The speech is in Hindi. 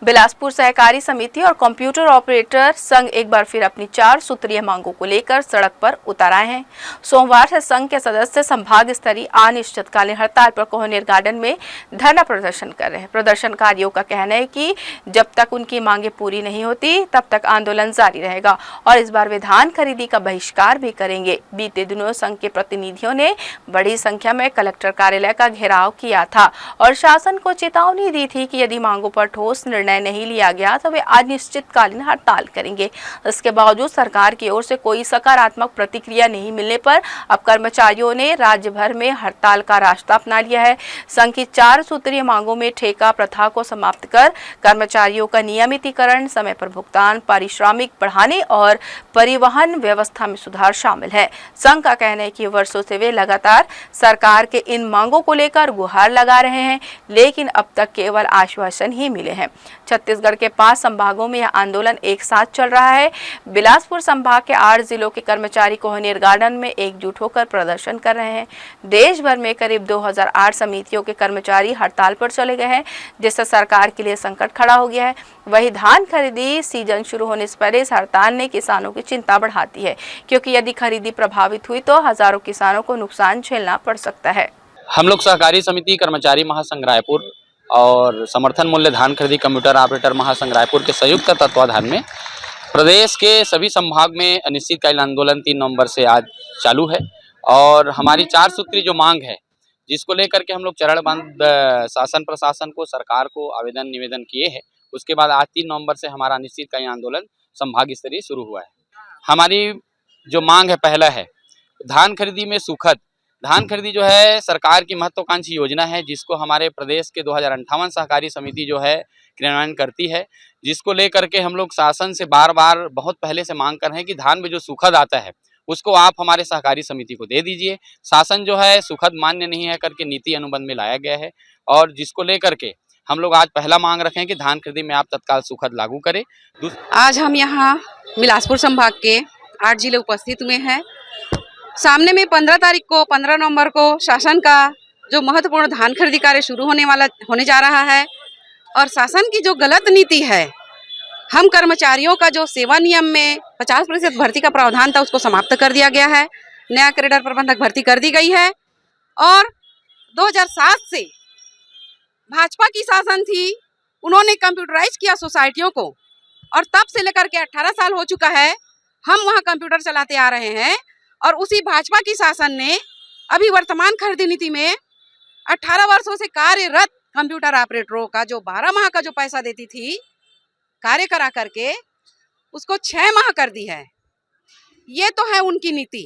बिलासपुर सहकारी समिति और कंप्यूटर ऑपरेटर संघ एक बार फिर अपनी 4 सूत्रीय मांगों को लेकर सड़क पर उतर आए हैं। सोमवार से संघ के सदस्य संभाग स्तरीय अनिश्चितकालीन हड़ताल पर कोहनेर गार्डन में धरना प्रदर्शन कर रहे हैं। प्रदर्शनकारियों का कहना है कि जब तक उनकी मांगे पूरी नहीं होती तब तक आंदोलन जारी रहेगा और इस बार वे धान खरीदी का बहिष्कार भी करेंगे। बीते दिनों संघ के प्रतिनिधियों ने बड़ी संख्या में कलेक्टर कार्यालय का घेराव किया था और शासन को चेतावनी दी थी कि यदि मांगों पर ठोस निर्णय नहीं लिया गया तो वे अनिश्चितकालीन हड़ताल करेंगे। इसके बावजूद सरकार की ओर से कोई सकारात्मक प्रतिक्रिया नहीं मिलने पर अब कर्मचारियों ने राज्य भर में हड़ताल का रास्ता अपना लिया है। संघ की 4 सूत्रीय मांगों में ठेका प्रथा को समाप्त कर कर्मचारियों का नियमितीकरण, समय पर भुगतान, पारिश्रमिक बढ़ाने और परिवहन व्यवस्था में सुधार शामिल है। संघ का कहना है कि वर्षों से वे लगातार सरकार के इन मांगों को लेकर गुहार लगा रहे हैं, लेकिन अब तक केवल आश्वासन ही मिले हैं। छत्तीसगढ़ के 5 संभागों में यह आंदोलन एक साथ चल रहा है। बिलासपुर संभाग के 8 जिलों के कर्मचारी कोहनेर गार्डन में एकजुट होकर प्रदर्शन कर रहे हैं। देश भर में करीब 2008 समितियों के कर्मचारी हड़ताल पर चले गए हैं, जिससे सरकार के लिए संकट खड़ा हो गया है। वही धान खरीदी सीजन शुरू होने से पहले इस हड़ताल ने किसानों की चिंता बढ़ाती है, क्योंकि यदि खरीदी प्रभावित हुई तो हजारों किसानों को नुकसान झेलना पड़ सकता है। हम लोग सहकारी समिति कर्मचारी महासंघ रायपुर और समर्थन मूल्य धान खरीदी कंप्यूटर ऑपरेटर महासंघ रायपुर के संयुक्त तत्वाधान में प्रदेश के सभी संभाग में अनिश्चितकालीन आंदोलन 3 नवंबर से आज चालू है और हमारी 4 सूत्री जो मांग है, जिसको लेकर के हम लोग चरणबद्ध शासन प्रशासन को, सरकार को आवेदन निवेदन किए हैं। उसके बाद आज 3 नवंबर से हमारा अनिश्चितकालीन आंदोलन संभाग स्तरीय शुरू हुआ है। हमारी जो मांग है, पहला है धान खरीदी में सुखद। धान खरीदी जो है सरकार की महत्वाकांक्षी योजना है, जिसको हमारे प्रदेश के 2058 सहकारी समिति जो है क्रियान्वयन करती है, जिसको लेकर के हम लोग शासन से बार बार बहुत पहले से मांग कर रहे हैं कि धान में जो सुखद आता है उसको आप हमारे सहकारी समिति को दे दीजिए। शासन जो है सुखद मान्य नहीं है करके नीति अनुबंध में लाया गया है और जिसको लेकर के हम लोग आज पहला मांग रखे हैं कि धान खरीदी में आप तत्काल सुखद लागू करें। आज हम यहाँ बिलासपुर संभाग के 8 जिले उपस्थित हुए हैं। सामने में 15 नवंबर को शासन का जो महत्वपूर्ण धान खरीदी कार्य शुरू होने जा रहा है और शासन की जो गलत नीति है, हम कर्मचारियों का जो सेवा नियम में 50% भर्ती का प्रावधान था उसको समाप्त कर दिया गया है। नया कैडर प्रबंधक भर्ती कर दी गई है और 2007 से भाजपा की शासन थी, उन्होंने कंप्यूटराइज किया सोसाइटियों को और तब से लेकर के 18 साल हो चुका है हम वहाँ कंप्यूटर चलाते आ रहे हैं। और उसी भाजपा की शासन ने अभी वर्तमान खरीदी नीति में 18 वर्षों से कार्यरत कंप्यूटर ऑपरेटरों का जो 12 माह का जो पैसा देती थी कार्य करा करके उसको 6 माह कर दी है। ये तो है उनकी नीति।